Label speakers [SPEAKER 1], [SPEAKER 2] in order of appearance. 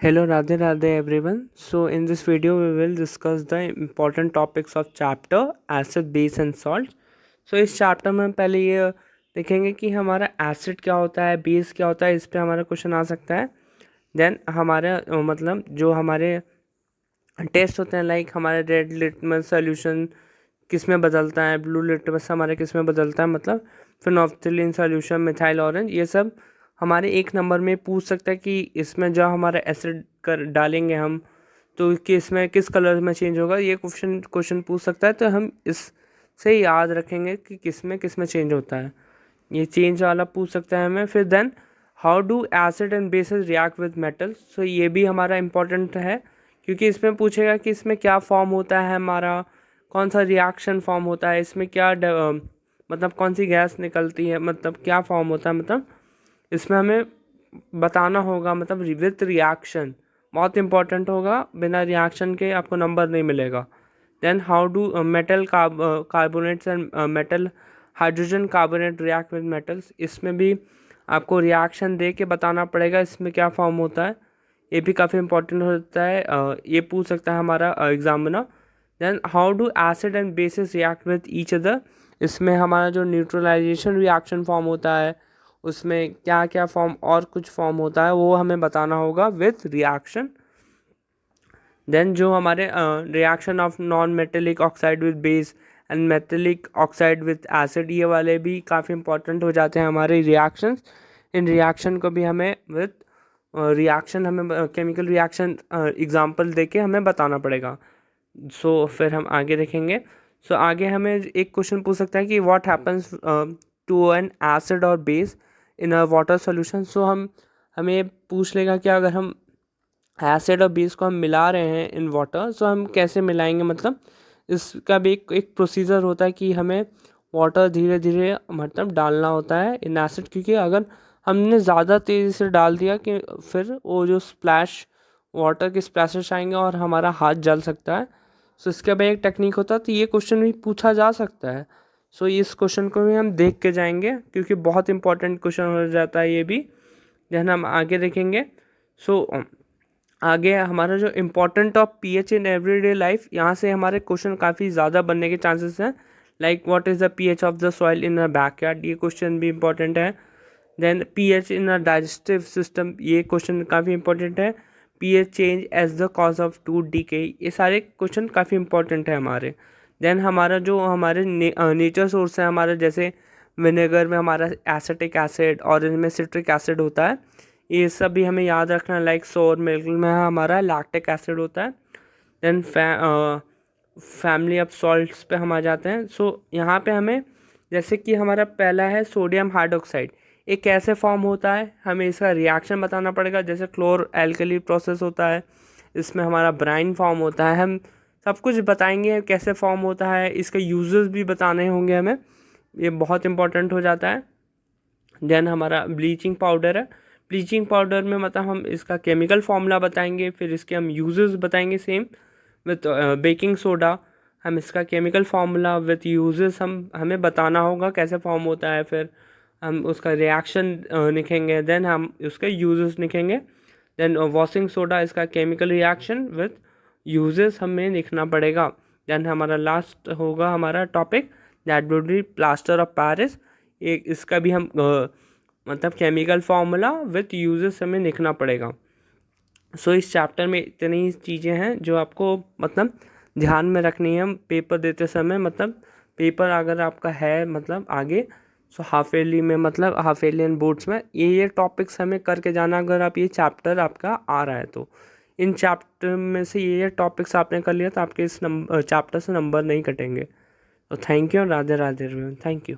[SPEAKER 1] Hello, Radhe Radhe everyone. So in this video we will discuss the important topics of chapter acid, base and salt. So इस chapter में हम पहले ये देखेंगे कि हमारा एसिड क्या होता है, बेस क्या होता है, इस पे हमारा क्वेश्चन आ सकता है। देन हमारे मतलब जो हमारे टेस्ट होते हैं, लाइक हमारे रेड लिटमस सोल्यूशन किस में बदलता है, ब्लू लिटमस हमारे किस में बदलता है, मतलब फिनोल्फ्थालीन सोल्यूशन, मिथाइल ऑरेंज, ये सब हमारे एक नंबर में पूछ सकता है कि इसमें जो हमारा एसिड कर डालेंगे हम तो कि इसमें किस कलर में चेंज होगा, ये क्वेश्चन पूछ सकता है। तो हम इससे याद रखेंगे कि किस में चेंज होता है, ये चेंज वाला पूछ सकता है हमें। फिर then how do acid and bases react with metals, so ये भी हमारा इम्पोर्टेंट है क्योंकि इसमें पूछेगा कि इसमें क्या फॉर्म होता है, हमारा कौन सा रिएक्शन फॉर्म होता है, इसमें क्या मतलब कौन सी गैस निकलती है, मतलब क्या फॉर्म होता है, मतलब इसमें हमें बताना होगा, मतलब विथ रिएक्शन बहुत इंपॉर्टेंट होगा, बिना रिएक्शन के आपको नंबर नहीं मिलेगा। Then how do metal carbonates and metal hydrogen carbonate react with metals, इसमें भी आपको रिएक्शन दे के बताना पड़ेगा इसमें क्या फॉर्म होता है, ये भी काफ़ी इंपॉर्टेंट होता है। ये पूछ सकता है हमारा examiner. Then how do acid and bases react with each other, इसमें हमारा जो न्यूट्रलाइजेशन रिएक्शन फॉर्म होता है उसमें क्या क्या फॉर्म और कुछ फॉर्म होता है वो हमें बताना होगा विथ रिएक्शन। देन जो हमारे reaction of non metallic oxide with base and metallic oxide with acid, ये वाले भी काफ़ी इंपॉर्टेंट हो जाते हैं हमारे रिएक्शंस। इन रिएक्शन को भी हमें विथ रिएक्शन हमें केमिकल रिएक्शन एग्जांपल देके हमें बताना पड़ेगा। सो फिर हम आगे देखेंगे। सो आगे हमें एक क्वेश्चन पूछ सकता है कि what happens to an acid और base in a water solution. So हमें पूछ लेगा कि अगर हम एसिड और बेस को हम मिला रहे हैं इन वाटर, सो हम कैसे मिलाएंगे, मतलब इसका भी एक प्रोसीजर होता है कि हमें वाटर धीरे धीरे मतलब डालना होता है इन एसिड, क्योंकि अगर हमने ज़्यादा तेज़ी से डाल दिया कि फिर वो जो स्प्लैश वाटर के स्प्लैशेस आएंगे और हमारा हाथ जल सकता है। सो इसके बाद एक टेक्निक होता है, तो ये क्वेश्चन भी पूछा जा सकता है। सो इस क्वेश्चन को भी हम देख के जाएंगे क्योंकि बहुत इंपॉर्टेंट क्वेश्चन हो जाता है ये भी। जैसे हम आगे देखेंगे। सो आगे हमारा जो important of pH in everyday life, यहाँ से हमारे क्वेश्चन काफ़ी ज़्यादा बनने के चांसेस हैं। Like what is the pH of the soil in a backyard, ये क्वेश्चन भी इंपॉर्टेंट है। Then pH in a digestive system, ये क्वेश्चन काफ़ी इंपॉर्टेंट है। PH change as the cause of tooth decay, ये सारे क्वेश्चन काफ़ी इंपॉर्टेंट है हमारे। देन हमारा जो हमारे नेचर सोर्स है हमारा, जैसे विनेगर में हमारा एसिटिक एसिड, ऑरेंज में सिट्रिक एसिड होता है, ये सब भी हमें याद रखना। लाइक सोर मिल्क में हमारा लैक्टिक एसिड होता है। देन फैमिली ऑफ सॉल्ट्स पे हम आ जाते हैं। सो यहाँ पे हमें जैसे कि हमारा पहला है सोडियम हाइड्रोक्साइड, ये कैसे फॉर्म होता है, हमें इसका रिएक्शन बताना पड़ेगा। जैसे क्लोर एल्कली प्रोसेस होता है, इसमें हमारा ब्राइन फॉर्म होता है, हम सब कुछ बताएंगे कैसे फॉर्म होता है, इसके यूजेस भी बताने होंगे हमें, ये बहुत इंपॉर्टेंट हो जाता है। देन हमारा ब्लीचिंग पाउडर है, ब्लीचिंग पाउडर में मतलब हम इसका केमिकल फॉर्मूला बताएंगे, फिर इसके हम यूजेस बताएंगे सेम विथ बेकिंग सोडा, हम इसका केमिकल फार्मूला विथ यूजेस हमें बताना होगा कैसे फॉर्म होता है, फिर हम उसका रिएक्शन लिखेंगे, देन हम उसके यूजेस लिखेंगे। देन वॉशिंग सोडा, इसका केमिकल रिएक्शन विथ यूजेस हमें लिखना पड़ेगा। देन हमारा लास्ट होगा हमारा topic that would be plaster of Paris, एक इसका भी हम मतलब केमिकल फार्मूला विथ यूजेस हमें लिखना पड़ेगा। सो इस चैप्टर में इतनी चीज़ें हैं जो आपको मतलब ध्यान में रखनी है पेपर देते समय, मतलब पेपर अगर आपका है मतलब आगे, सो हाफ ईयरली में मतलब हाफ ईयरली एंड बोर्ड्स में ये टॉपिक्स हमें करके जाना, अगर आप ये चैप्टर आपका आ रहा है तो इन चैप्टर में से ये टॉपिक्स आपने कर लिया तो आपके इस चैप्टर से नंबर नहीं कटेंगे। तो thank you, Radhe Radhe, thank you.